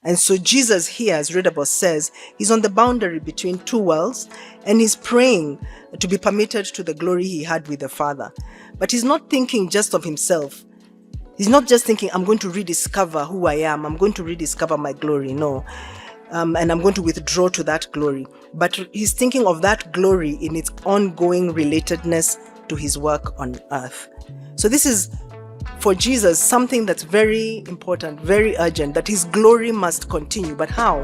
And so Jesus here, as Redables says, he's on the boundary between two worlds, and he's praying to be permitted to the glory he had with the Father. But he's not thinking just of himself. He's not just thinking, I'm going to rediscover who I am. I'm going to rediscover my glory. No. And I'm going to withdraw to that glory. But he's thinking of that glory in its ongoing relatedness to his work on earth. So this is, for Jesus, something that's very important, very urgent, that his glory must continue. But how?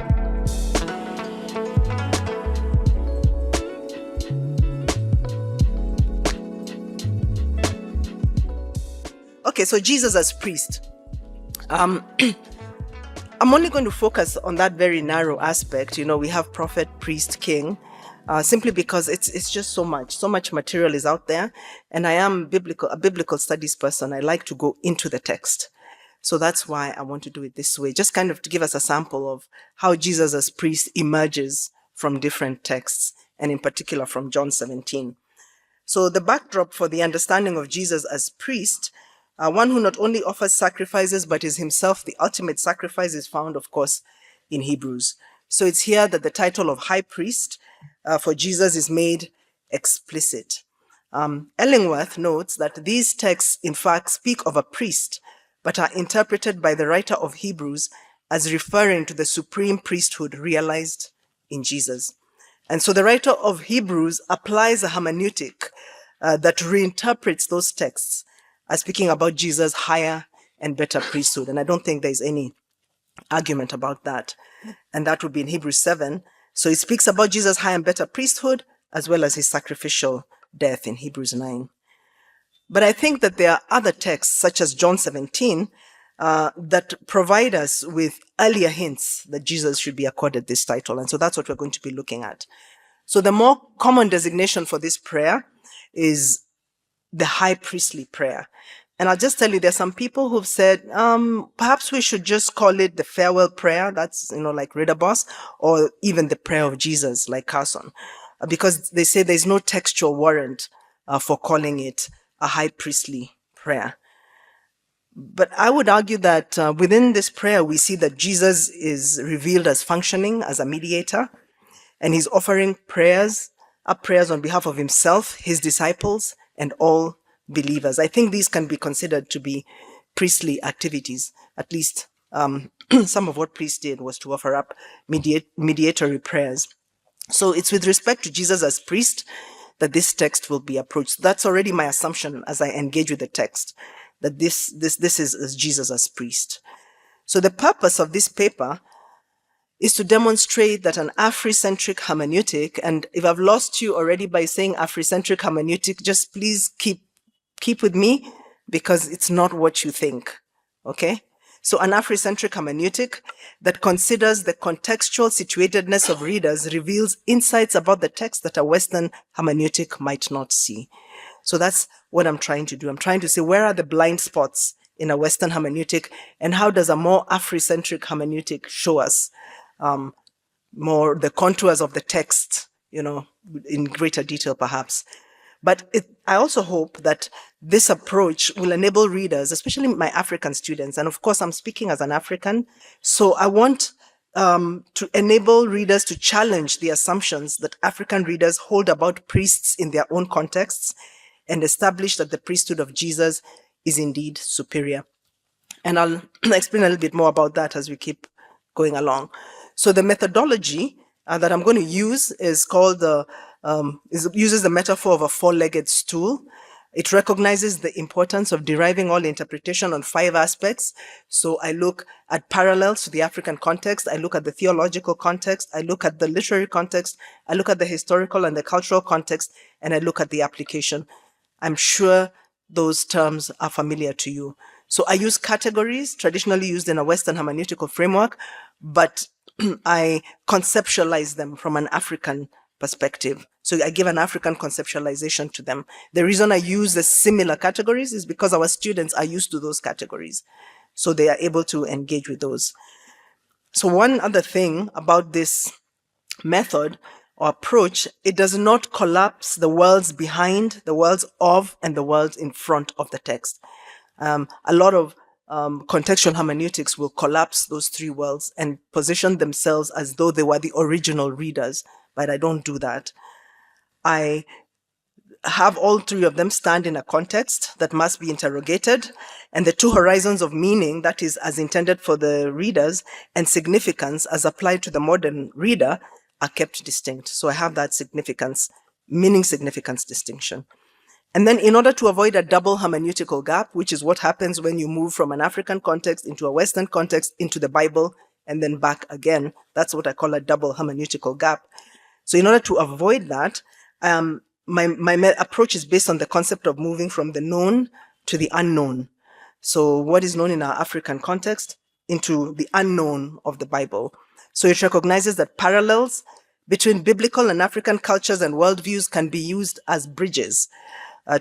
Okay, so Jesus as priest. I'm only going to focus on that very narrow aspect. You know, we have prophet, priest, king, simply because it's just so much material is out there. And I am a biblical studies person. I like to go into the text. So that's why I want to do it this way, just kind of to give us a sample of how Jesus as priest emerges from different texts, and in particular from John 17. So the backdrop for the understanding of Jesus as priest, one who not only offers sacrifices, but is himself the ultimate sacrifice, is found, of course, in Hebrews. So it's here that the title of high priest for Jesus is made explicit. Ellingworth notes that these texts, in fact, speak of a priest, but are interpreted by the writer of Hebrews as referring to the supreme priesthood realized in Jesus. And so the writer of Hebrews applies a hermeneutic that reinterprets those texts as speaking about Jesus' higher and better priesthood. And I don't think there's any argument about that. And that would be in Hebrews 7. So it speaks about Jesus' higher and better priesthood, as well as his sacrificial death in Hebrews 9. But I think that there are other texts, such as John 17, that provide us with earlier hints that Jesus should be accorded this title. And so that's what we're going to be looking at. So the more common designation for this prayer is the high priestly prayer. And I'll just tell you, there's some people who've said, perhaps we should just call it the farewell prayer. That's, like Ridabos, or even the prayer of Jesus, like Carson, because they say there's no textual warrant for calling it a high priestly prayer. But I would argue that within this prayer, we see that Jesus is revealed as functioning as a mediator, and he's offering prayers on behalf of himself, his disciples, and all believers. I think these can be considered to be priestly activities. At least some of what priests did was to offer up mediatory prayers. So it's with respect to Jesus as priest that this text will be approached. That's already my assumption as I engage with the text, that this is as Jesus as priest. So the purpose of this paper is to demonstrate that an Afrocentric hermeneutic, and if I've lost you already by saying Afrocentric hermeneutic, just please keep with me, because it's not what you think, okay? So an Afrocentric hermeneutic that considers the contextual situatedness of readers reveals insights about the text that a Western hermeneutic might not see. So that's what I'm trying to do. I'm trying to say, where are the blind spots in a Western hermeneutic, and how does a more Afrocentric hermeneutic show us more the contours of the text, in greater detail perhaps. But I also hope that this approach will enable readers, especially my African students, and of course I'm speaking as an African, so I want to enable readers to challenge the assumptions that African readers hold about priests in their own contexts, and establish that the priesthood of Jesus is indeed superior. And I'll explain a little bit more about that as we keep going along. So the methodology that I'm going to use is called uses the metaphor of a four-legged stool. It recognizes the importance of deriving all interpretation on 5 aspects. So I look at parallels to the African context, I look at the theological context, I look at the literary context, I look at the historical and the cultural context, and I look at the application. I'm sure those terms are familiar to you. So I use categories traditionally used in a Western hermeneutical framework, but I conceptualize them from an African perspective. So I give an African conceptualization to them. The reason I use the similar categories is because our students are used to those categories, so they are able to engage with those. So one other thing about this method or approach, it does not collapse the worlds behind, the worlds of, and the worlds in front of the text. A lot of contextual hermeneutics will collapse those three worlds and position themselves as though they were the original readers, but I don't do that. I have all three of them stand in a context that must be interrogated, and the two horizons of meaning, that is, as intended for the readers, and significance, as applied to the modern reader, are kept distinct. So I have that meaning significance distinction. And then in order to avoid a double hermeneutical gap, which is what happens when you move from an African context into a Western context into the Bible and then back again, that's what I call a double hermeneutical gap. So in order to avoid that, my approach is based on the concept of moving from the known to the unknown. So what is known in our African context into the unknown of the Bible. So it recognizes that parallels between biblical and African cultures and worldviews can be used as bridges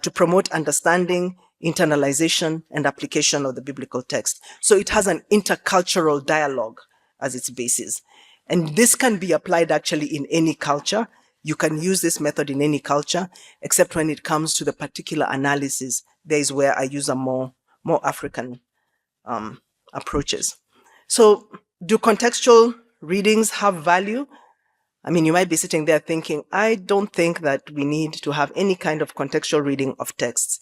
to promote understanding, internalization, and application of the biblical text. So it has an intercultural dialogue as its basis. And this can be applied actually in any culture. You can use this method in any culture, except when it comes to the particular analysis. There is where I use a more African approaches. So do contextual readings have value? I mean, you might be sitting there thinking, I don't think that we need to have any kind of contextual reading of texts.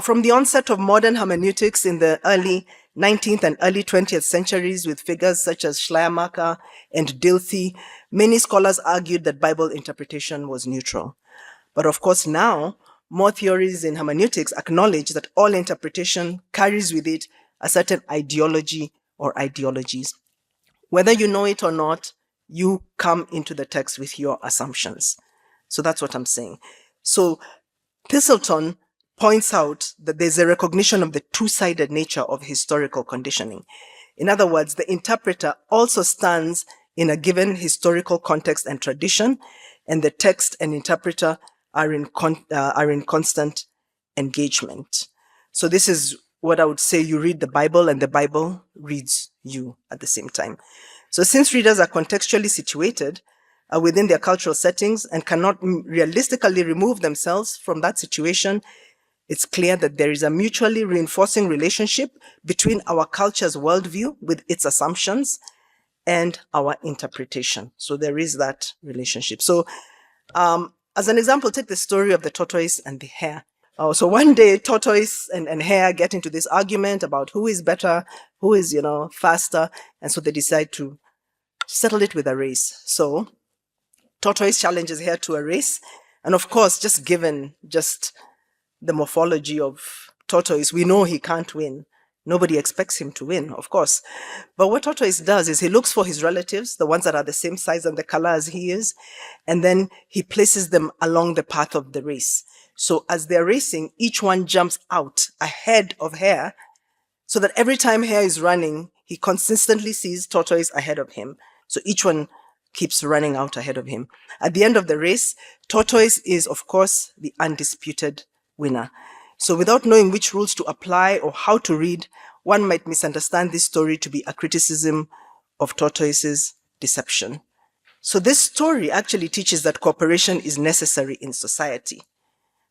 From the onset of modern hermeneutics in the early 19th and early 20th centuries, with figures such as Schleiermacher and Dilthey, many scholars argued that Bible interpretation was neutral. But of course now, more theories in hermeneutics acknowledge that all interpretation carries with it a certain ideology or ideologies. Whether you know it or not, you come into the text with your assumptions. So that's what I'm saying. So Thistleton points out that there's a recognition of the two-sided nature of historical conditioning. In other words, the interpreter also stands in a given historical context and tradition, and the text and interpreter are in constant engagement. So this is what I would say: you read the Bible and the Bible reads you at the same time. So since readers are contextually situated within their cultural settings and cannot realistically remove themselves from that situation, it's clear that there is a mutually reinforcing relationship between our culture's worldview with its assumptions and our interpretation. So there is that relationship. So as an example, take the story of the tortoise and the hare. So one day, tortoise and hare get into this argument about who is better, who is, faster. And so they decide to settle it with a race. So tortoise challenges hare to a race. And of course, just given the morphology of tortoise, we know he can't win. Nobody expects him to win, of course. But what tortoise does is he looks for his relatives, the ones that are the same size and the color as he is, and then he places them along the path of the race. So as they're racing, each one jumps out ahead of hare, so that every time hare is running, he consistently sees tortoise ahead of him. So each one keeps running out ahead of him. At the end of the race, tortoise is, of course, the undisputed winner. So without knowing which rules to apply or how to read, one might misunderstand this story to be a criticism of tortoise's deception. So this story actually teaches that cooperation is necessary in society.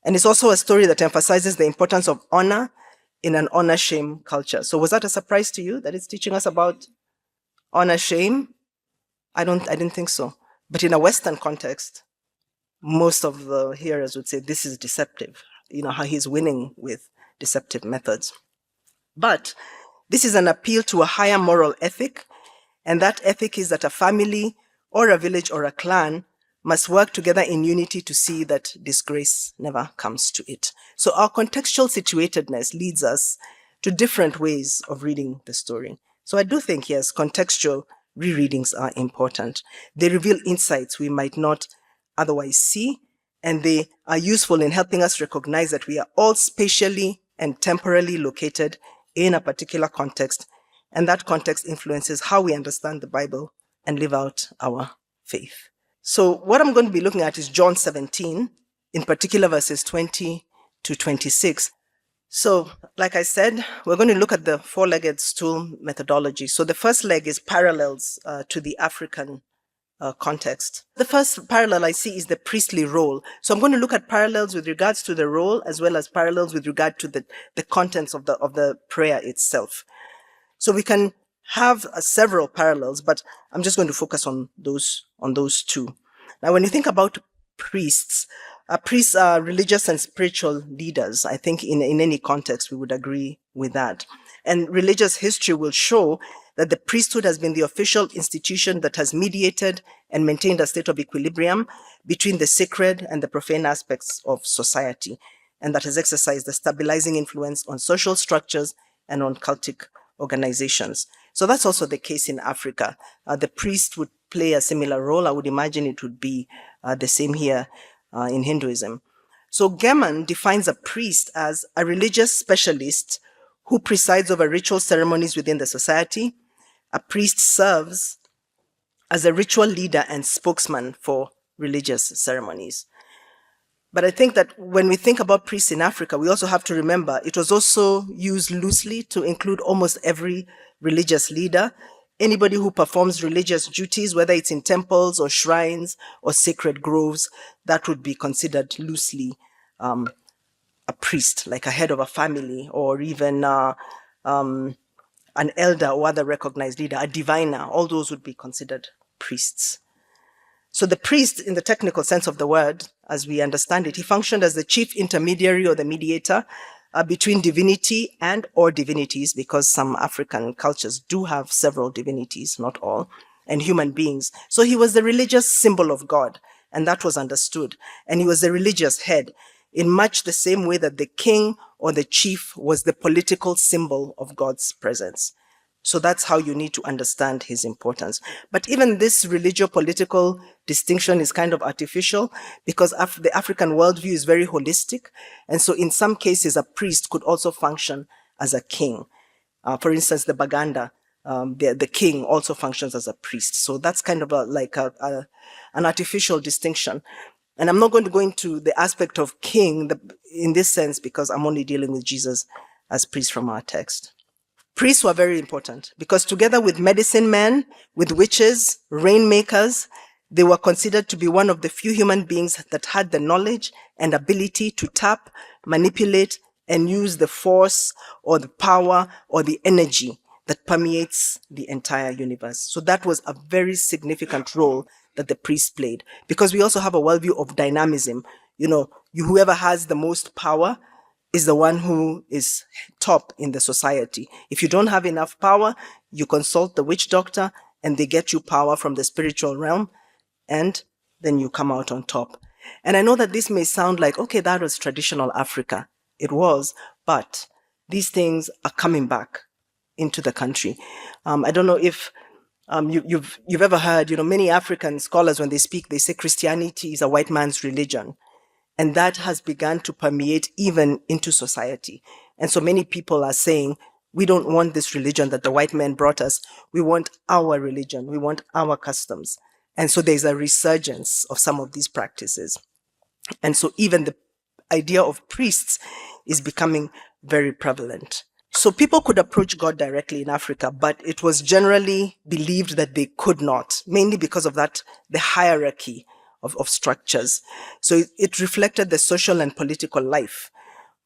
And it's also a story that emphasizes the importance of honor in an honor-shame culture. So was that a surprise to you, that it's teaching us about honor-shame? I didn't think so. But in a Western context, most of the hearers would say this is deceptive. How he's winning with deceptive methods. But this is an appeal to a higher moral ethic, and that ethic is that a family or a village or a clan must work together in unity to see that disgrace never comes to it. So our contextual situatedness leads us to different ways of reading the story. So I do think, yes, contextual rereadings are important. They reveal insights we might not otherwise see, and they are useful in helping us recognize that we are all spatially and temporally located in a particular context, and that context influences how we understand the Bible and live out our faith. So what I'm going to be looking at is John 17, in particular verses 20 to 26. So, like I said, we're going to look at the four-legged stool methodology. So the first leg is parallels to the African context. The first parallel I see is the priestly role. So I'm going to look at parallels with regards to the role as well as parallels with regard to the contents of the prayer itself. So we can have several parallels, but I'm just going to focus on those two. Now, when you think about priests, priests are religious and spiritual leaders. I think in any context, we would agree with that. And religious history will show that the priesthood has been the official institution that has mediated and maintained a state of equilibrium between the sacred and the profane aspects of society, and that has exercised a stabilizing influence on social structures and on cultic organizations. So that's also the case in Africa. The priest would play a similar role. I would imagine it would be the same here in Hinduism. So Geman defines a priest as a religious specialist who presides over ritual ceremonies within the society. A priest serves as a ritual leader and spokesman for religious ceremonies. But I think that when we think about priests in Africa, we also have to remember it was also used loosely to include almost every religious leader. Anybody who performs religious duties, whether it's in temples or shrines or sacred groves, that would be considered loosely a priest, like a head of a family, or even an elder or other recognized leader, a diviner. All those would be considered priests. So the priest, in the technical sense of the word, as we understand it, he functioned as the chief intermediary or the mediator between divinity and or divinities, because some African cultures do have several divinities, not all, and human beings. So he was the religious symbol of God, and that was understood. And he was the religious head, in much the same way that the king or the chief was the political symbol of God's presence. So that's how you need to understand his importance. But even this religio-political distinction is kind of artificial, because the African worldview is very holistic. And so in some cases, a priest could also function as a king. For instance, the Baganda, the king also functions as a priest. So that's kind of an artificial distinction. And I'm not going to go into the aspect of king in this sense, because I'm only dealing with Jesus as priest from our text. Priests were very important because together with medicine men, with witches, rainmakers, they were considered to be one of the few human beings that had the knowledge and ability to tap, manipulate, and use the force or the power or the energy that permeates the entire universe. So that was a very significant role that the priest played, because we also have a worldview of dynamism. Whoever has the most power is the one who is top in the society. If you don't have enough power, you consult the witch doctor and they get you power from the spiritual realm, and then you come out on top. And I know that this may sound like, okay, that was traditional Africa. It was, but these things are coming back into the country. I don't know if you've ever heard, many African scholars, when they speak, they say Christianity is a white man's religion. And that has begun to permeate even into society. And so many people are saying, we don't want this religion that the white man brought us. We want our religion. We want our customs. And so there's a resurgence of some of these practices. And so even the idea of priests is becoming very prevalent. So people could approach God directly in Africa, but it was generally believed that they could not, mainly because of the hierarchy of structures. So it reflected the social and political life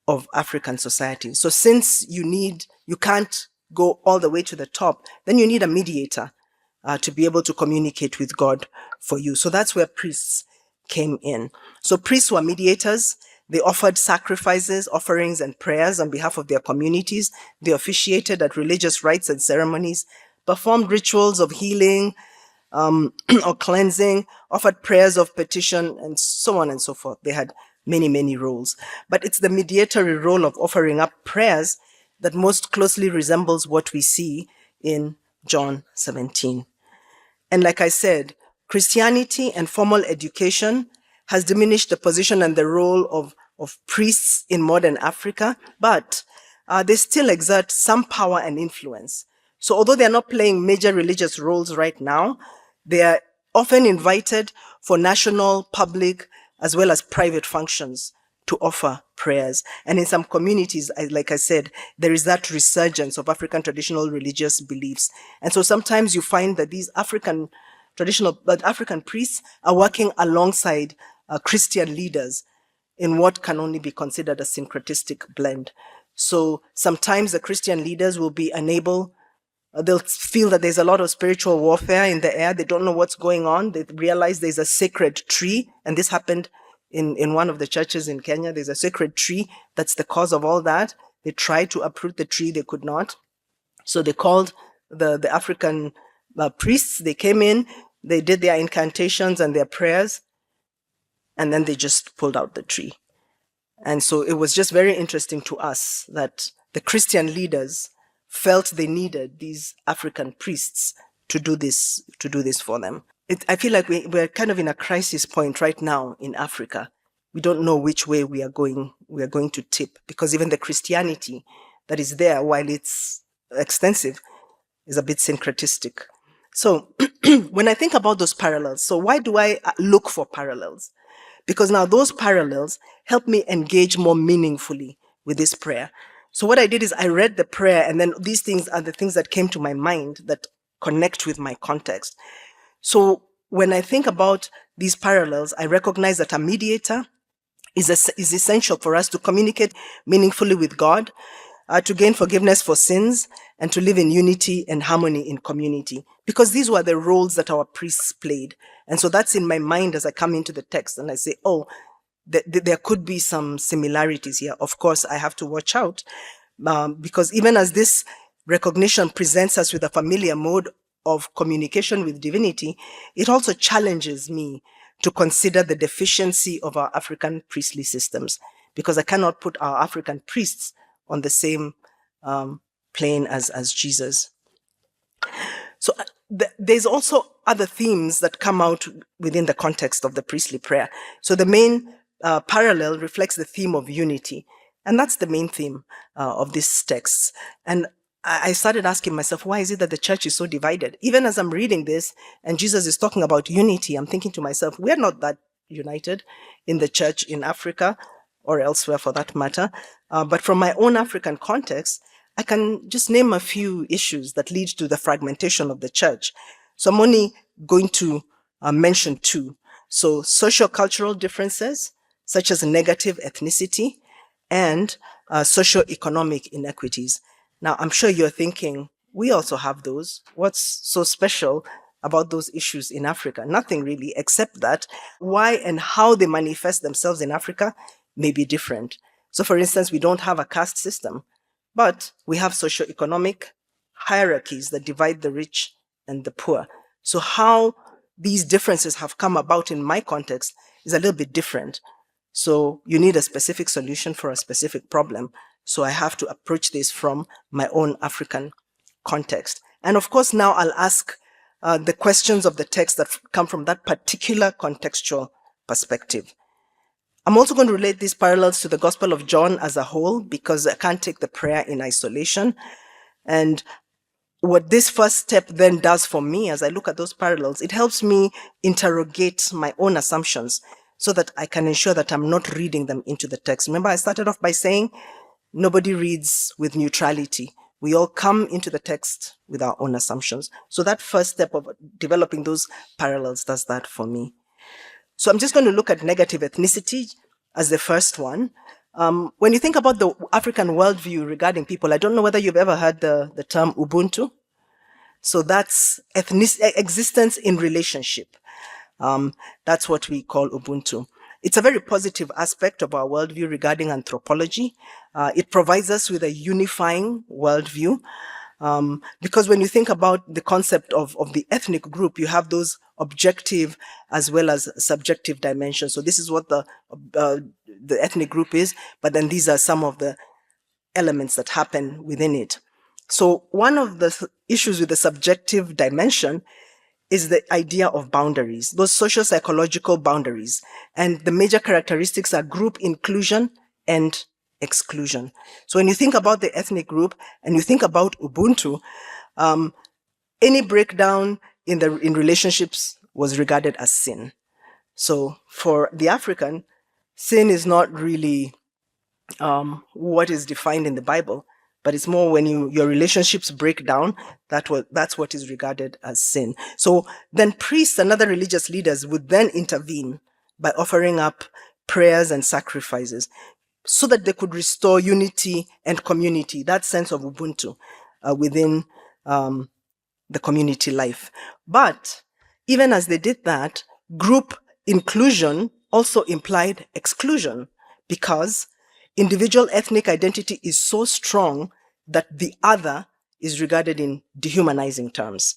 of African society. So since you can't go all the way to the top, then you need a mediator to be able to communicate with God for you. So that's where priests came in. So priests were mediators. They offered sacrifices, offerings, and prayers on behalf of their communities. They officiated at religious rites and ceremonies, performed rituals of healing, or cleansing, offered prayers of petition, and so on and so forth. They had many, many roles. But it's the mediatory role of offering up prayers that most closely resembles what we see in John 17. And like I said, Christianity and formal education has diminished the position and the role of priests in modern Africa, but they still exert some power and influence. So although they are not playing major religious roles right now, they are often invited for national, public, as well as private functions to offer prayers. And in some communities, like I said, there is that resurgence of African traditional religious beliefs. And so sometimes you find that these African but African priests are working alongside Christian leaders in what can only be considered a syncretistic blend. So sometimes the Christian leaders will be unable, they'll feel that there's a lot of spiritual warfare in the air. They don't know what's going on. They realize there's a sacred tree. And this happened in one of the churches in Kenya. There's a sacred tree that's the cause of all that. They tried to uproot the tree. They could not. So they called the African priests. They came in, they did their incantations and their prayers, and then they just pulled out the tree. And so it was just very interesting to us that the Christian leaders felt they needed these African priests to do this for them. I feel like we're kind of in a crisis point right now in Africa. We don't know which way we are going to tip, because even the Christianity that is there, while it's extensive, is a bit syncretistic. So when I think about those parallels, so why do I look for parallels? Because now those parallels help me engage more meaningfully with this prayer. So what I did is I read the prayer, and then these things are the things that came to my mind that connect with my context. So when I think about these parallels, I recognize that a mediator is essential for us to communicate meaningfully with God, to gain forgiveness for sins, and to live in unity and harmony in community. Because these were the roles that our priests played. And so that's in my mind as I come into the text and I say, oh, there could be some similarities here. Of course, I have to watch out, because even as this recognition presents us with a familiar mode of communication with divinity, it also challenges me to consider the deficiency of our African priestly systems, because I cannot put our African priests on the same plane as Jesus. So there's also other themes that come out within the context of the priestly prayer. So the main parallel reflects the theme of unity. And that's the main theme of these texts. And I started asking myself, why is it that the church is so divided? Even as I'm reading this and Jesus is talking about unity, I'm thinking to myself, we're not that united in the church in Africa or elsewhere for that matter. But from my own African context, I can just name a few issues that lead to the fragmentation of the church. So I'm only going to mention two. So socio-cultural differences, such as negative ethnicity, and socio-economic inequities. Now, I'm sure you're thinking, we also have those. What's so special about those issues in Africa? Nothing really, except that why and how they manifest themselves in Africa may be different. So for instance, we don't have a caste system, but we have socioeconomic hierarchies that divide the rich and the poor. So how these differences have come about in my context is a little bit different. So you need a specific solution for a specific problem. So I have to approach this from my own African context. And of course, now I'll ask the questions of the text that come from that particular contextual perspective. I'm also going to relate these parallels to the Gospel of John as a whole, because I can't take the prayer in isolation. And what this first step then does for me as I look at those parallels, it helps me interrogate my own assumptions so that I can ensure that I'm not reading them into the text. Remember, I started off by saying nobody reads with neutrality. We all come into the text with our own assumptions. So that first step of developing those parallels does that for me. So I'm just going to look at negative ethnicity as the first one. When you think about the African worldview regarding people, I don't know whether you've ever heard the term Ubuntu. So that's existence in relationship. That's what we call Ubuntu. It's a very positive aspect of our worldview regarding anthropology. It provides us with a unifying worldview. Because when you think about the concept of the ethnic group, you have those objective as well as subjective dimensions. So this is what the ethnic group is, but then these are some of the elements that happen within it. So one of the issues with the subjective dimension is the idea of boundaries, those social psychological boundaries. And the major characteristics are group inclusion and exclusion. So when you think about the ethnic group and you think about Ubuntu, any breakdown in relationships was regarded as sin. So for the African, sin is not really what is defined in the Bible, but it's more when your relationships break down, that's what is regarded as sin. So then priests and other religious leaders would then intervene by offering up prayers and sacrifices so that they could restore unity and community, that sense of Ubuntu within the community life. But even as they did that, group inclusion also implied exclusion, because individual ethnic identity is so strong that the other is regarded in dehumanizing terms.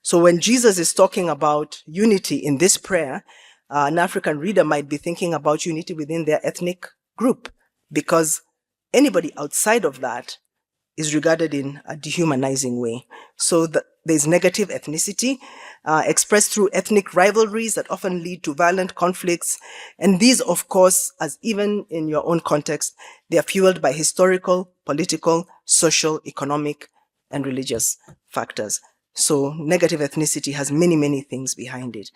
So when Jesus is talking about unity in this prayer, an African reader might be thinking about unity within their ethnic group, because anybody outside of that is regarded in a dehumanizing way. So there's negative ethnicity expressed through ethnic rivalries that often lead to violent conflicts. And these, of course, as even in your own context, they are fueled by historical, political, social, economic, and religious factors. So negative ethnicity has many, many things behind it.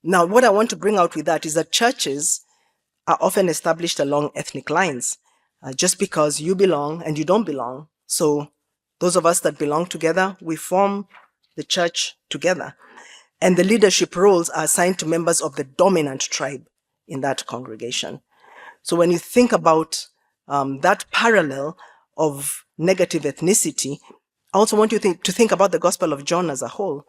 Now, what I want to bring out with that is that churches are often established along ethnic lines, just because you belong and you don't belong. So those of us that belong together, we form the church together. And the leadership roles are assigned to members of the dominant tribe in that congregation. So when you think about that parallel of negative ethnicity, I also want you to think about the Gospel of John as a whole.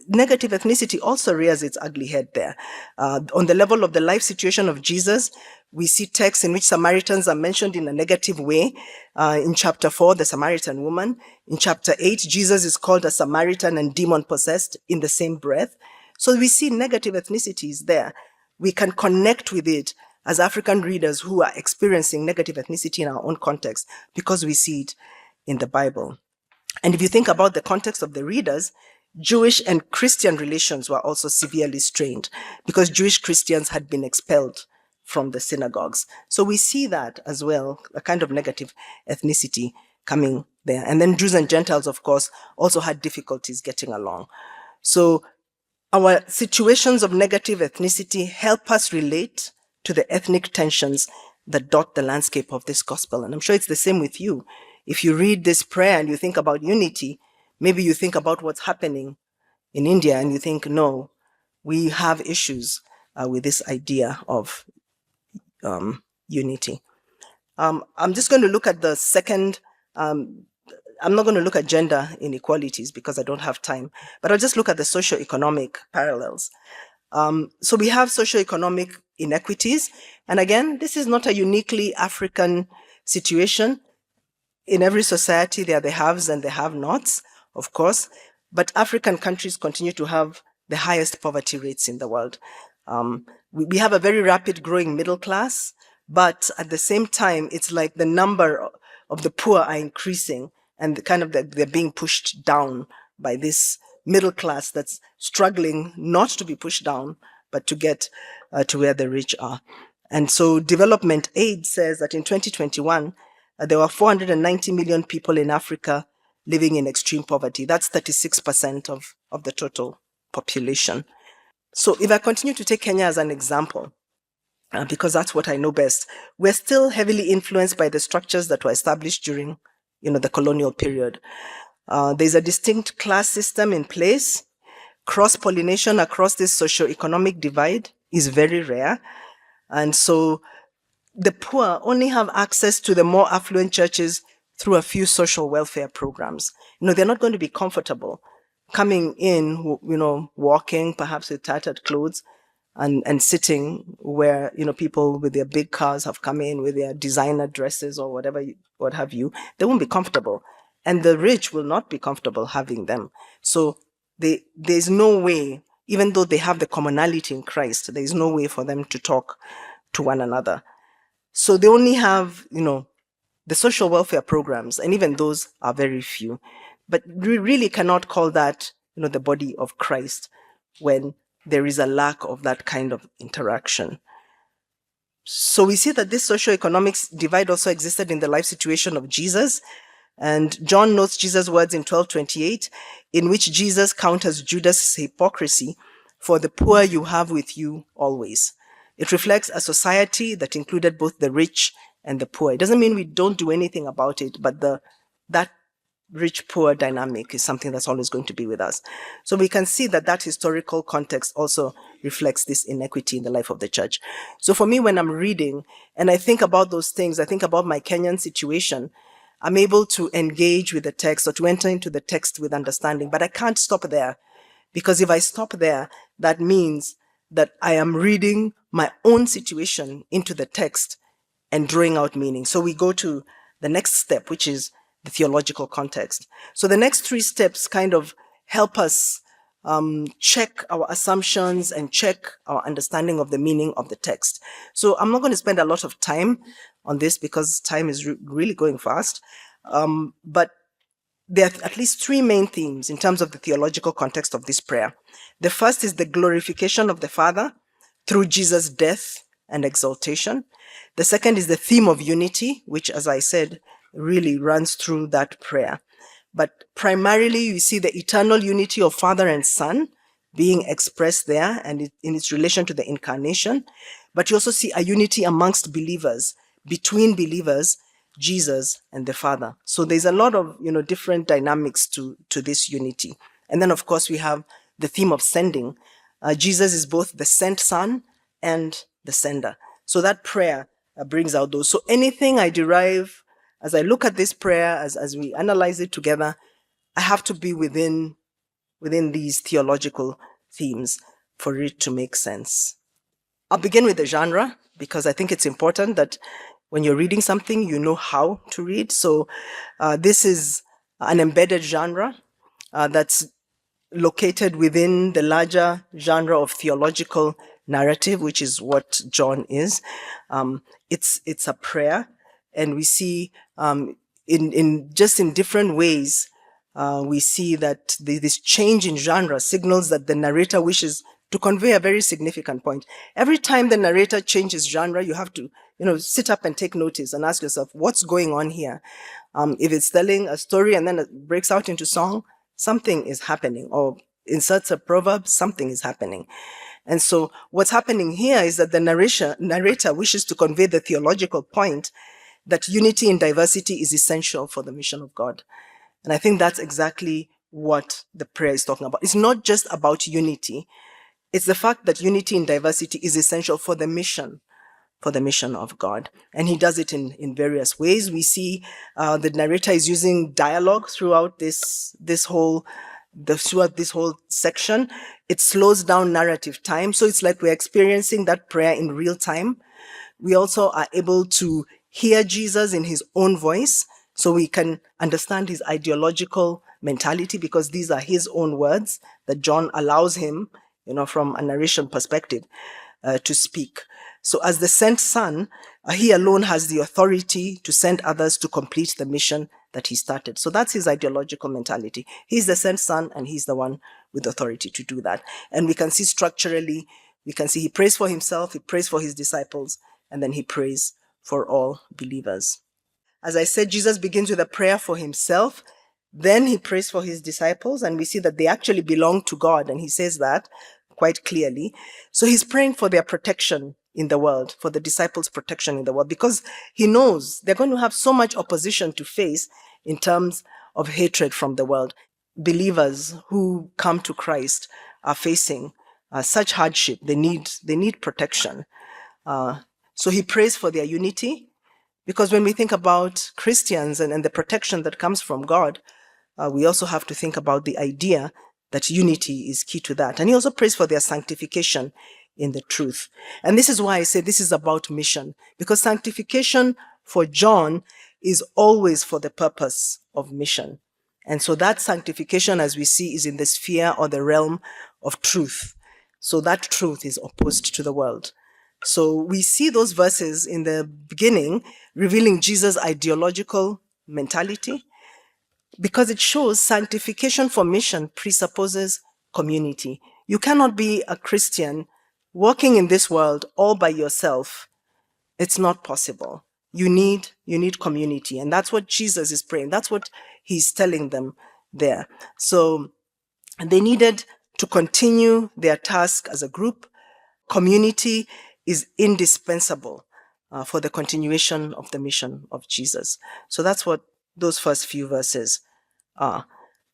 Negative ethnicity also rears its ugly head there. On the level of the life situation of Jesus, we see texts in which Samaritans are mentioned in a negative way. In chapter 4, the Samaritan woman. In chapter 8, Jesus is called a Samaritan and demon-possessed in the same breath. So we see negative ethnicities there. We can connect with it as African readers who are experiencing negative ethnicity in our own context, because we see it in the Bible. And if you think about the context of the readers, Jewish and Christian relations were also severely strained, because Jewish Christians had been expelled from the synagogues. So we see that as well, a kind of negative ethnicity coming there. And then Jews and Gentiles, of course, also had difficulties getting along. So our situations of negative ethnicity help us relate to the ethnic tensions that dot the landscape of this gospel. And I'm sure it's the same with you. If you read this prayer and you think about unity, maybe you think about what's happening in India and you think, no, we have issues with this idea of unity. I'm just going to look at the second, I'm not going to look at gender inequalities because I don't have time, but I'll just look at the socioeconomic parallels. So we have socioeconomic inequities. And again, this is not a uniquely African situation. In every society, there are the haves and the have-nots, of course, but African countries continue to have the highest poverty rates in the world. We have a very rapid growing middle class, but at the same time, it's like the number of the poor are increasing, and they're being pushed down by this middle class that's struggling not to be pushed down, but to get to where the rich are. And so development aid says that in 2021, there were 490 million people in Africa living in extreme poverty. That's 36% of the total population. So if I continue to take Kenya as an example, because that's what I know best, we're still heavily influenced by the structures that were established during, the colonial period. There's a distinct class system in place. Cross-pollination across this socio-economic divide is very rare. And so the poor only have access to the more affluent churches through a few social welfare programs. They're not going to be comfortable coming in, walking perhaps with tattered clothes and sitting where, people with their big cars have come in with their designer dresses or whatever, what have you. They won't be comfortable. And the rich will not be comfortable having them. So there's no way, even though they have the commonality in Christ, there's no way for them to talk to one another. So they only have, the social welfare programs, and even those are very few. But we really cannot call that, the body of Christ when there is a lack of that kind of interaction. So we see that this socioeconomic divide also existed in the life situation of Jesus. And John notes Jesus' words in 12:28, in which Jesus counters Judas' hypocrisy, "For the poor you have with you always." It reflects a society that included both the rich and the poor. It doesn't mean we don't do anything about it, but the that rich-poor dynamic is something that's always going to be with us. So we can see that historical context also reflects this inequity in the life of the church. So for me, when I'm reading and I think about those things, I think about my Kenyan situation, I'm able to engage with the text or to enter into the text with understanding, but I can't stop there, because if I stop there, that means that I am reading my own situation into the text and drawing out meaning. So we go to the next step, which is the theological context. So the next three steps kind of help us check our assumptions and check our understanding of the meaning of the text. So I'm not going to spend a lot of time on this because time is really going fast. But there are at least three main themes in terms of the theological context of this prayer. The first is the glorification of the Father through Jesus' death and exaltation. The second is the theme of unity, which, as I said, really runs through that prayer. But primarily, you see the eternal unity of Father and Son being expressed there and in its relation to the incarnation. But you also see a unity amongst believers, between believers, Jesus and the Father. So there's a lot of, different dynamics to this unity. And then, of course, we have the theme of sending. Jesus is both the sent Son and the sender. So that prayer brings out those. So anything I derive as I look at this prayer, as we analyze it together, I have to be within these theological themes for it to make sense. I'll begin with the genre, because I think it's important that when you're reading something, you know how to read. So this is an embedded genre that's located within the larger genre of theological narrative, which is what John is. It's a prayer, and we see in different ways, we see that this change in genre signals that the narrator wishes to convey a very significant point. Every time the narrator changes genre, you have to, sit up and take notice and ask yourself, what's going on here? If it's telling a story and then it breaks out into song, something is happening, or inserts a proverb, something is happening. And so what's happening here is that the narrator wishes to convey the theological point that unity in diversity is essential for the mission of God. And I think that's exactly what the prayer is talking about. It's not just about unity. It's the fact that unity in diversity is essential for the mission of God. And he does it in various ways. We see the narrator is using dialogue throughout this whole section. It slows down narrative time. So it's like we're experiencing that prayer in real time. We also are able to hear Jesus in his own voice, so we can understand his ideological mentality, because these are his own words that John allows him, from a narration perspective, to speak. So as the sent Son, he alone has the authority to send others to complete the mission that he started. So that's his ideological mentality. He's the sent Son, and he's the one with authority to do that. And we can see structurally, he prays for himself, he prays for his disciples, and then he prays for all believers. As I said, Jesus begins with a prayer for himself, then he prays for his disciples, and we see that they actually belong to God, and he says that quite clearly. So he's praying for their protection in the world, for the disciples' protection in the world, because he knows they're going to have so much opposition to face in terms of hatred from the world. Believers who come to Christ are facing such hardship. They need protection. So he prays for their unity, because when we think about Christians and the protection that comes from God, we also have to think about the idea that unity is key to that. And he also prays for their sanctification in the truth. And this is why I say this is about mission, because sanctification for John is always for the purpose of mission. And so that sanctification, as we see, is in the sphere or the realm of truth. So that truth is opposed to the world. So we see those verses in the beginning revealing Jesus' ideological mentality, because it shows sanctification for mission presupposes community. You cannot be a Christian walking in this world all by yourself. It's not possible. You need community. And that's what Jesus is praying. That's what he's telling them there. So they needed to continue their task as a group. Community is indispensable for the continuation of the mission of Jesus. So that's what those first few verses are.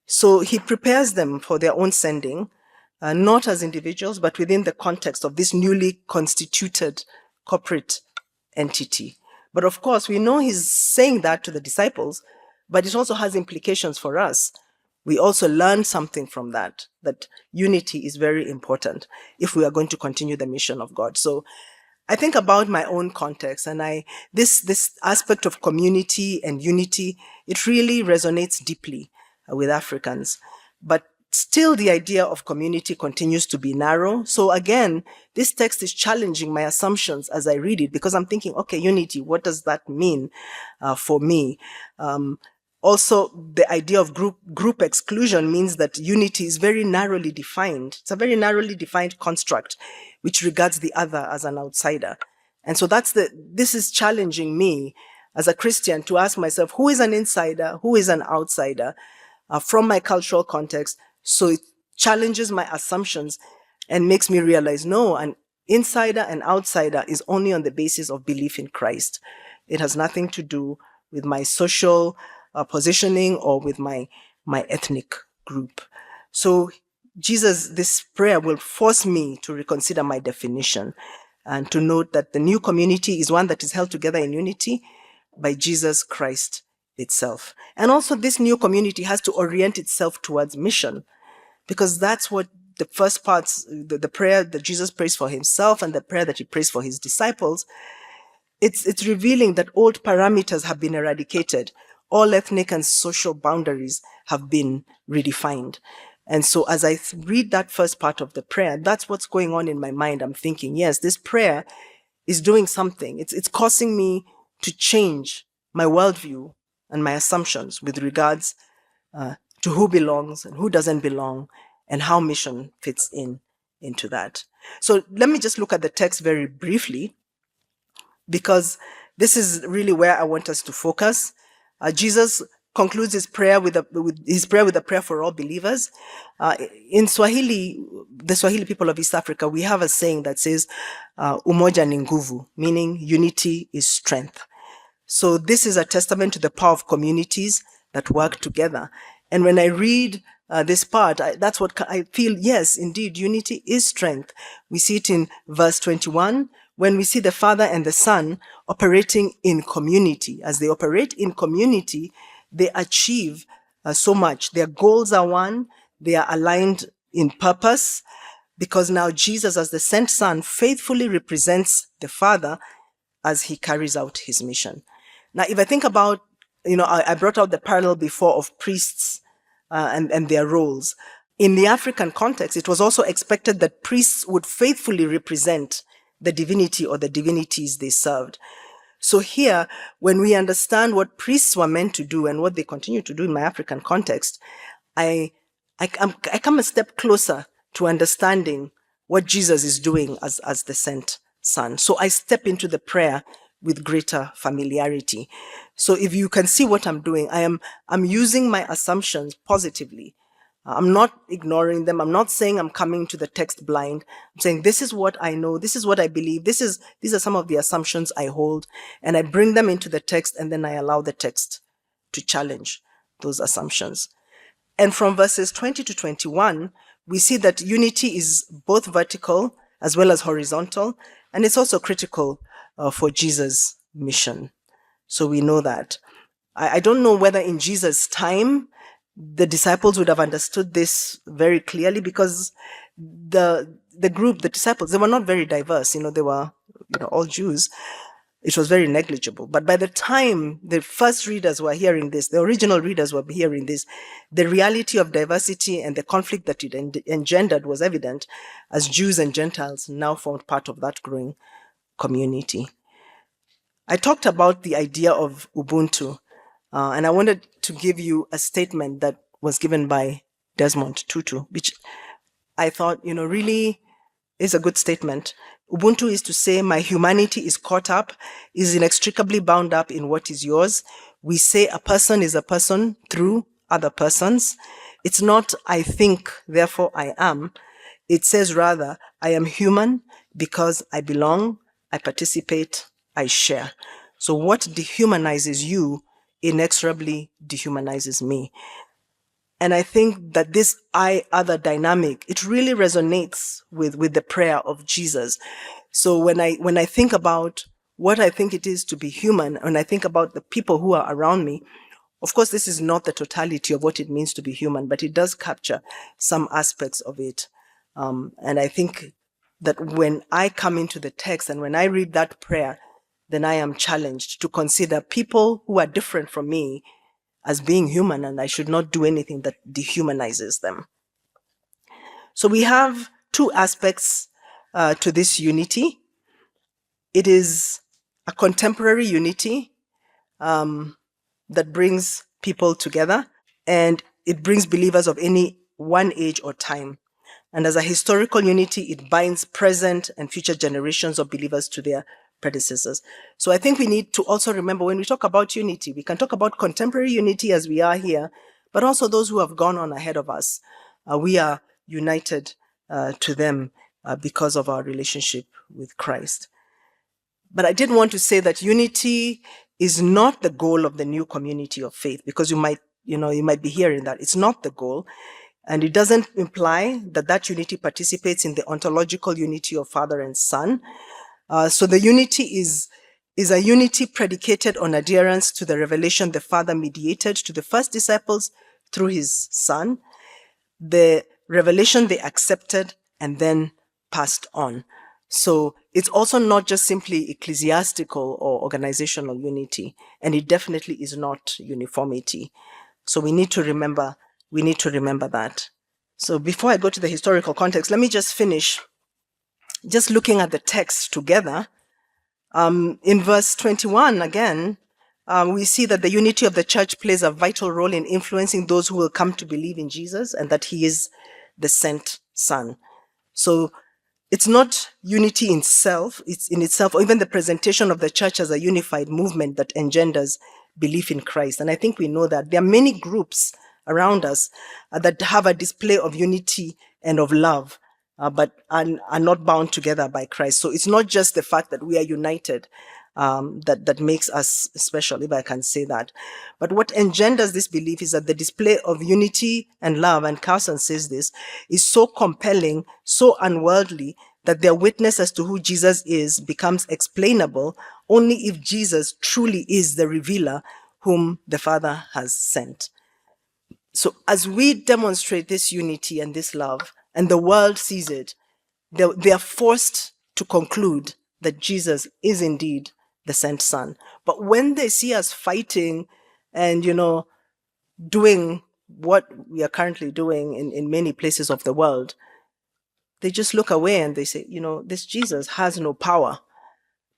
So he prepares them for their own sending, not as individuals, but within the context of this newly constituted corporate entity. But of course, we know he's saying that to the disciples, but it also has implications for us. We also learn something from that unity is very important if we are going to continue the mission of God. So I think about my own context, and this aspect of community and unity, it really resonates deeply with Africans. But still the idea of community continues to be narrow. So again, this text is challenging my assumptions as I read it, because I'm thinking, okay, unity, what does that mean for me? Also, the idea of group exclusion means that unity is very narrowly defined. It's a very narrowly defined construct, which regards the other as an outsider. And so this is challenging me as a Christian to ask myself, who is an insider? Who is an outsider from my cultural context? So it challenges my assumptions and makes me realize, no, an insider and outsider is only on the basis of belief in Christ. It has nothing to do with my social positioning or with my ethnic group. So Jesus, this prayer will force me to reconsider my definition and to note that the new community is one that is held together in unity by Jesus Christ itself. And also this new community has to orient itself towards mission, because that's what the first parts, the prayer that Jesus prays for himself and the prayer that he prays for his disciples, it's revealing that old parameters have been eradicated. All ethnic and social boundaries have been redefined. And so as I read that first part of the prayer, that's what's going on in my mind. I'm thinking, yes, this prayer is doing something. It's causing me to change my worldview and my assumptions with regards to who belongs and who doesn't belong and how mission fits into that. So let me just look at the text very briefly, because this is really where I want us to focus. Jesus concludes his prayer with a prayer for all believers. In Swahili, the Swahili people of East Africa, we have a saying that says, umoja ni nguvu, meaning unity is strength. So this is a testament to the power of communities that work together. And when I read this part, that's what I feel, yes, indeed, unity is strength. We see it in verse 21, when we see the Father and the Son operating in community. As they operate in community, they achieve so much. Their goals are one, they are aligned in purpose, because now Jesus, as the sent Son, faithfully represents the Father as he carries out his mission. Now, if I think about, I brought out the parallel before of priests and their roles. In the African context, it was also expected that priests would faithfully represent the divinity or the divinities they served. So here, when we understand what priests were meant to do and what they continue to do in my African context, I come a step closer to understanding what Jesus is doing as the sent Son. So I step into the prayer with greater familiarity. So if you can see what I'm doing, I'm using my assumptions positively. I'm not ignoring them. I'm not saying I'm coming to the text blind. I'm saying this is what I know. This is what I believe. These are some of the assumptions I hold, and I bring them into the text, and then I allow the text to challenge those assumptions. And from verses 20 to 21, we see that unity is both vertical as well as horizontal, and it's also critical for Jesus' mission. So we know that. I don't know whether in Jesus' time, the disciples would have understood this very clearly, because the disciples, they were not very diverse. They were, all Jews. It was very negligible. But by the time the first readers were hearing this, the original readers were hearing this, the reality of diversity and the conflict that it engendered was evident, as Jews and Gentiles now formed part of that growing community. I talked about the idea of Ubuntu, and I wanted to give you a statement that was given by Desmond Tutu, which I thought, really is a good statement. Ubuntu is to say, my humanity is caught up, is inextricably bound up in what is yours. We say a person is a person through other persons. It's not, I think, therefore I am. It says rather, I am human because I belong, I participate, I share. So what dehumanizes you inexorably dehumanizes me. And I think that this I-other dynamic, it really resonates with the prayer of Jesus. So when I think about what I think it is to be human, and I think about the people who are around me, of course, this is not the totality of what it means to be human, but it does capture some aspects of it. And I think that when I come into the text and when I read that prayer, then I am challenged to consider people who are different from me as being human, and I should not do anything that dehumanizes them. So we have two aspects to this unity. It is a contemporary unity that brings people together, and it brings believers of any one age or time. And as a historical unity, it binds present and future generations of believers to their predecessors. So I think we need to also remember, when we talk about unity, we can talk about contemporary unity as we are here, but also those who have gone on ahead of us. We are united to them because of our relationship with Christ. But I did want to say that unity is not the goal of the new community of faith, because you might be hearing that. It's not the goal. And it doesn't imply that that unity participates in the ontological unity of Father and Son. So the unity is a unity predicated on adherence to the revelation the Father mediated to the first disciples through his Son, the revelation they accepted and then passed on. So it's also not just simply ecclesiastical or organizational unity, and it definitely is not uniformity. So we need to remember that. So before I go to the historical context, let me just finish just looking at the text together. In verse 21 again, we see that the unity of the church plays a vital role in influencing those who will come to believe in Jesus, and that he is the sent Son. So it's not unity in itself, or even the presentation of the church as a unified movement that engenders belief in Christ. And I think we know that there are many groups around us that have a display of unity and of love, but are not bound together by Christ. So it's not just the fact that we are united that makes us special, if I can say that. But what engenders this belief is that the display of unity and love, and Carson says this, is so compelling, so unworldly, that their witness as to who Jesus is becomes explainable only if Jesus truly is the revealer whom the Father has sent. So as we demonstrate this unity and this love, and the world sees it, they are forced to conclude that Jesus is indeed the sent Son. But when they see us fighting and, doing what we are currently doing in many places of the world, they just look away and they say, this Jesus has no power.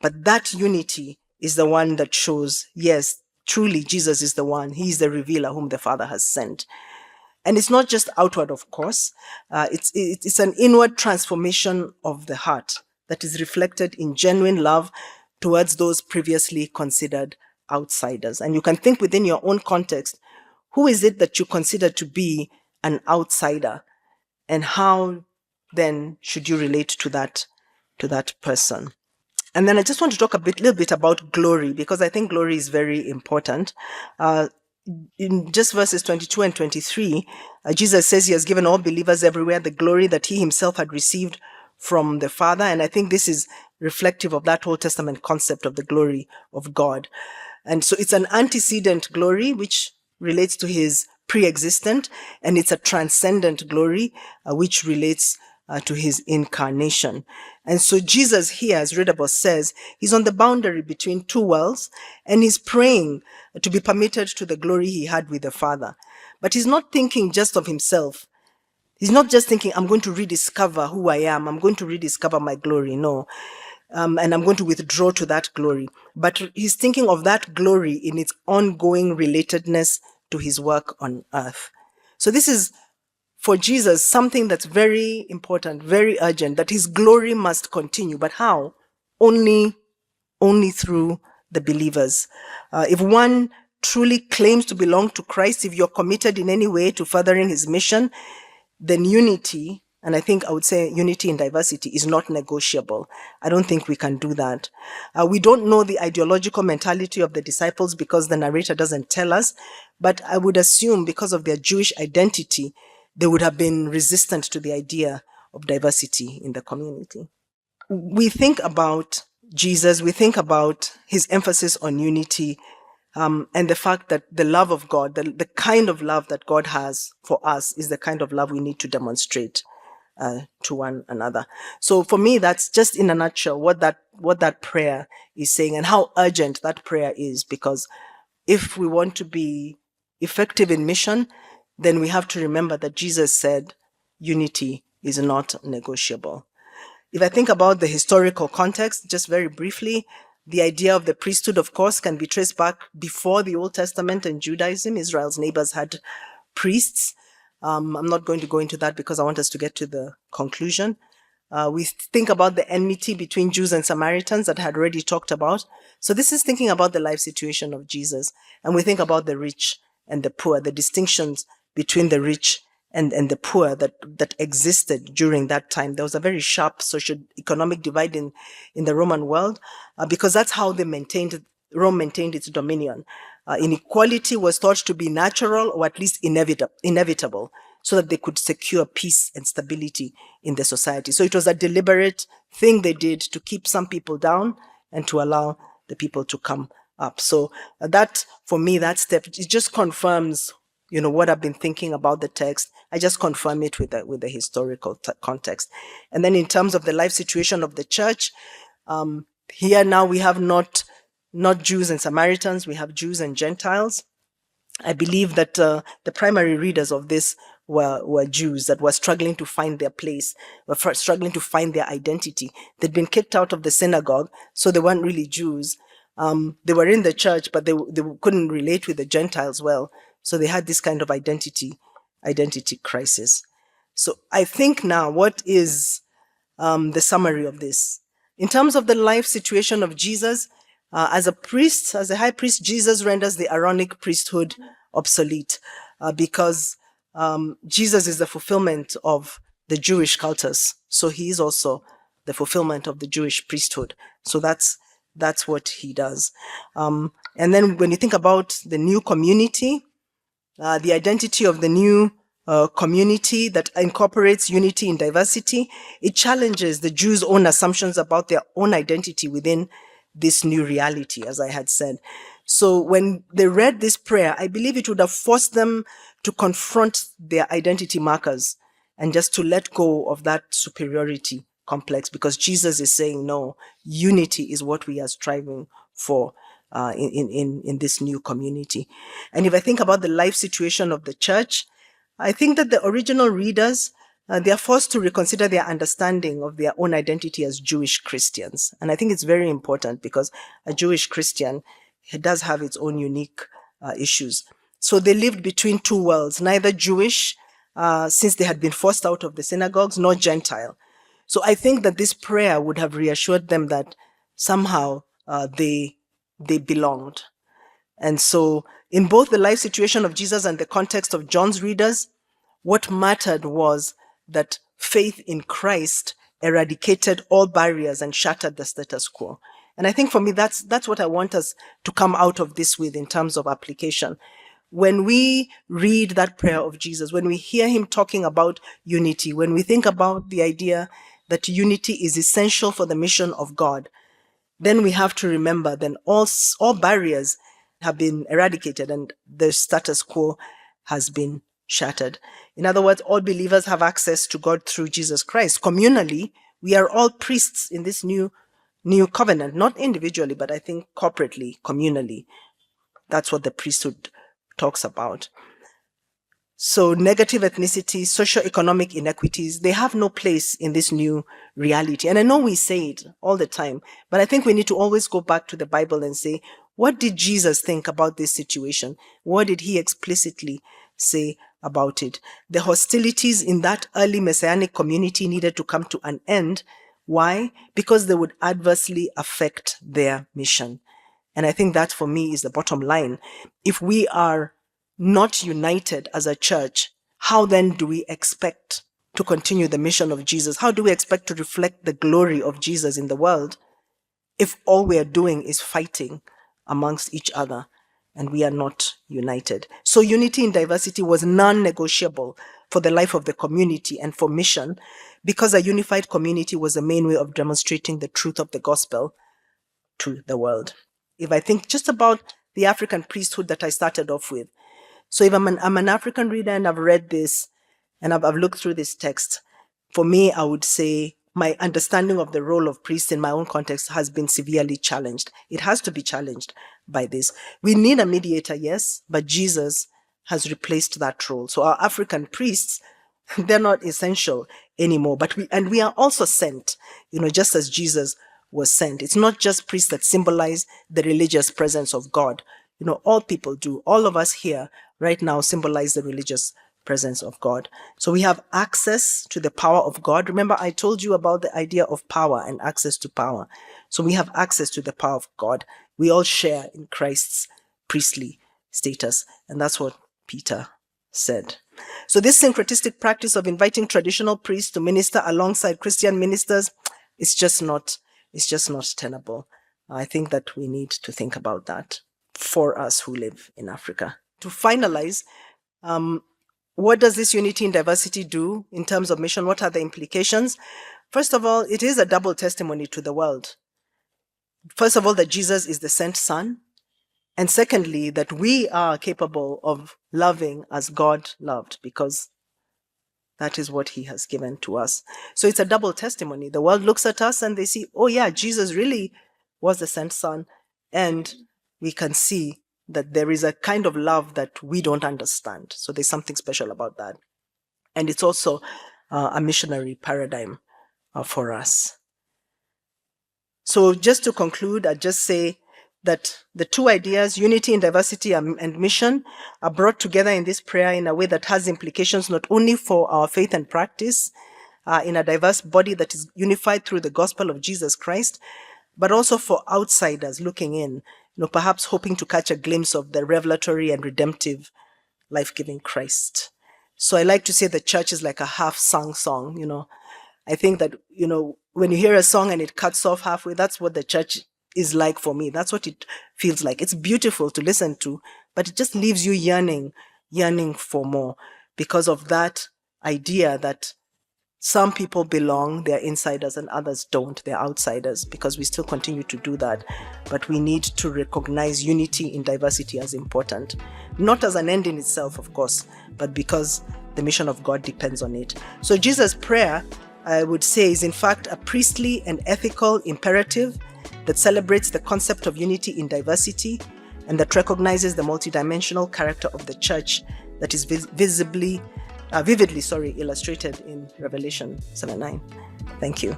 But that unity is the one that shows, yes, truly Jesus is the one. He is the revealer whom the Father has sent. And it's not just outward, of course. It's an inward transformation of the heart that is reflected in genuine love towards those previously considered outsiders. And you can think within your own context, who is it that you consider to be an outsider? And how then should you relate to that person? And then I just want to talk little bit about glory, because I think glory is very important. In just verses 22 and 23, Jesus says he has given all believers everywhere the glory that he himself had received from the Father. And I think this is reflective of that Old Testament concept of the glory of God. And so it's an antecedent glory, which relates to his pre-existent, and it's a transcendent glory, which relates to his incarnation. And so Jesus here, as read about, says he's on the boundary between two worlds, and he's praying to be permitted to the glory he had with the Father. But he's not thinking just of himself. He's not just thinking, I'm going to rediscover who I am. I'm going to rediscover my glory. No. And I'm going to withdraw to that glory. But he's thinking of that glory in its ongoing relatedness to his work on earth. So this is, for Jesus, something that's very important, very urgent, that his glory must continue. But how? Only through the believers. If one truly claims to belong to Christ, if you're committed in any way to furthering his mission, then unity And I think I would say unity in diversity is not negotiable. I don't think we can do that. We don't know the ideological mentality of the disciples because the narrator doesn't tell us, but I would assume because of their Jewish identity, they would have been resistant to the idea of diversity in the community. We think about Jesus, we think about his emphasis on unity, and the fact that the love of God, the kind of love that God has for us, is the kind of love we need to demonstrate to one another. So for me, that's just in a nutshell what that prayer is saying and how urgent that prayer is, because if we want to be effective in mission, then we have to remember that Jesus said unity is not negotiable. If I think about the historical context, just very briefly, the idea of the priesthood, of course, can be traced back before the Old Testament and Judaism. Israel's neighbors had priests. I'm not going to go into that because I want us to get to the conclusion. We think about the enmity between Jews and Samaritans that I had already talked about. So this is thinking about the life situation of Jesus. And we think about the rich and the poor, the distinctions between the rich and the poor that existed during that time. There was a very sharp socio-economic divide in the Roman world because that's how Rome maintained its dominion. Inequality was thought to be natural or at least inevitable, so that they could secure peace and stability in the society. So it was a deliberate thing they did to keep some people down and to allow the people to come up. So that, for me, that step, it just confirms, what I've been thinking about the text. I just confirm it with the historical context. And then in terms of the life situation of the church, here now we have not Jews and Samaritans, we have Jews and Gentiles. I believe that the primary readers of this were Jews that were struggling to find their place, were struggling to find their identity. They'd been kicked out of the synagogue, so they weren't really Jews. They were in the church, but they couldn't relate with the Gentiles well. So they had this kind of identity crisis. So I think now, what is the summary of this? In terms of the life situation of Jesus, as a high priest, Jesus renders the Aaronic priesthood obsolete because Jesus is the fulfillment of the Jewish cultus. So he is also the fulfillment of the Jewish priesthood. So that's what he does. And then when you think about the new community, the identity of the new community that incorporates unity in diversity, it challenges the Jews' own assumptions about their own identity within this new reality, as I had said. So when they read this prayer, I believe it would have forced them to confront their identity markers and just to let go of that superiority complex, because Jesus is saying, no, unity is what we are striving for in this new community. And if I think about the life situation of the church, I think that the original readers, they are forced to reconsider their understanding of their own identity as Jewish Christians. And I think it's very important because a Jewish Christian, it does have its own unique issues. So they lived between two worlds, neither Jewish, since they had been forced out of the synagogues, nor Gentile. So I think that this prayer would have reassured them that somehow they belonged. And so in both the life situation of Jesus and the context of John's readers, what mattered was that faith in Christ eradicated all barriers and shattered the status quo. And I think for me, that's what I want us to come out of this with in terms of application. When we read that prayer of Jesus, when we hear him talking about unity, when we think about the idea that unity is essential for the mission of God, then we have to remember then all barriers have been eradicated and the status quo has been shattered. In other words, all believers have access to God through Jesus Christ. Communally, we are all priests in this new covenant, not individually, but I think corporately, communally. That's what the priesthood talks about. So negative ethnicity, socioeconomic inequities, they have no place in this new reality. And I know we say it all the time, but I think we need to always go back to the Bible and say, what did Jesus think about this situation? What did he explicitly say about it? The hostilities in that early messianic community needed to come to an end. Why? Because they would adversely affect their mission. And I think that for me is the bottom line. If we are not united as a church, how then do we expect to continue the mission of Jesus? How do we expect to reflect the glory of Jesus in the world if all we are doing is fighting amongst each other and we are not united? So unity in diversity was non-negotiable for the life of the community and for mission, because a unified community was the main way of demonstrating the truth of the gospel to the world. If I think just about the African priesthood that I started off with, so if I'm an African reader and I've read this and I've looked through this text, for me, I would say my understanding of the role of priests in my own context has been severely challenged. It has to be challenged by this. We need a mediator, yes, but Jesus has replaced that role. So our African priests, they're not essential anymore, but we are also sent, just as Jesus was sent. It's not just priests that symbolize the religious presence of God. All people do. All of us here right now symbolize the religious presence of God. So we have access to the power of God. Remember, I told you about the idea of power and access to power. So we have access to the power of God. We all share in Christ's priestly status. And that's what Peter said. So this syncretistic practice of inviting traditional priests to minister alongside Christian ministers is just not tenable. I think that we need to think about that for us who live in Africa. To finalize, what does this unity in diversity do in terms of mission? What are the implications? First of all, it is a double testimony to the world. First of all, that Jesus is the sent Son. And secondly, that we are capable of loving as God loved, because that is what he has given to us. So it's a double testimony. The world looks at us and they see, oh yeah, Jesus really was the sent Son. And we can see that there is a kind of love that we don't understand. So there's something special about that. And it's also a missionary paradigm for us. So just to conclude, I'd just say that the two ideas, unity in diversity and mission, are brought together in this prayer in a way that has implications not only for our faith and practice in a diverse body that is unified through the gospel of Jesus Christ, but also for outsiders looking in, perhaps hoping to catch a glimpse of the revelatory and redemptive, life-giving Christ. So I like to say the church is like a half-sung song, I think that, when you hear a song and it cuts off halfway, that's what the church is like for me. That's what it feels like. It's beautiful to listen to, but it just leaves you yearning for more, because of that idea that some people belong, they're insiders, and others don't, they're outsiders, because we still continue to do that. But we need to recognize unity in diversity as important, not as an end in itself, of course, but because the mission of God depends on it. So Jesus' prayer, I would say, is in fact a priestly and ethical imperative that celebrates the concept of unity in diversity and that recognizes the multidimensional character of the church that is vividly illustrated in Revelation 7:9. Thank you.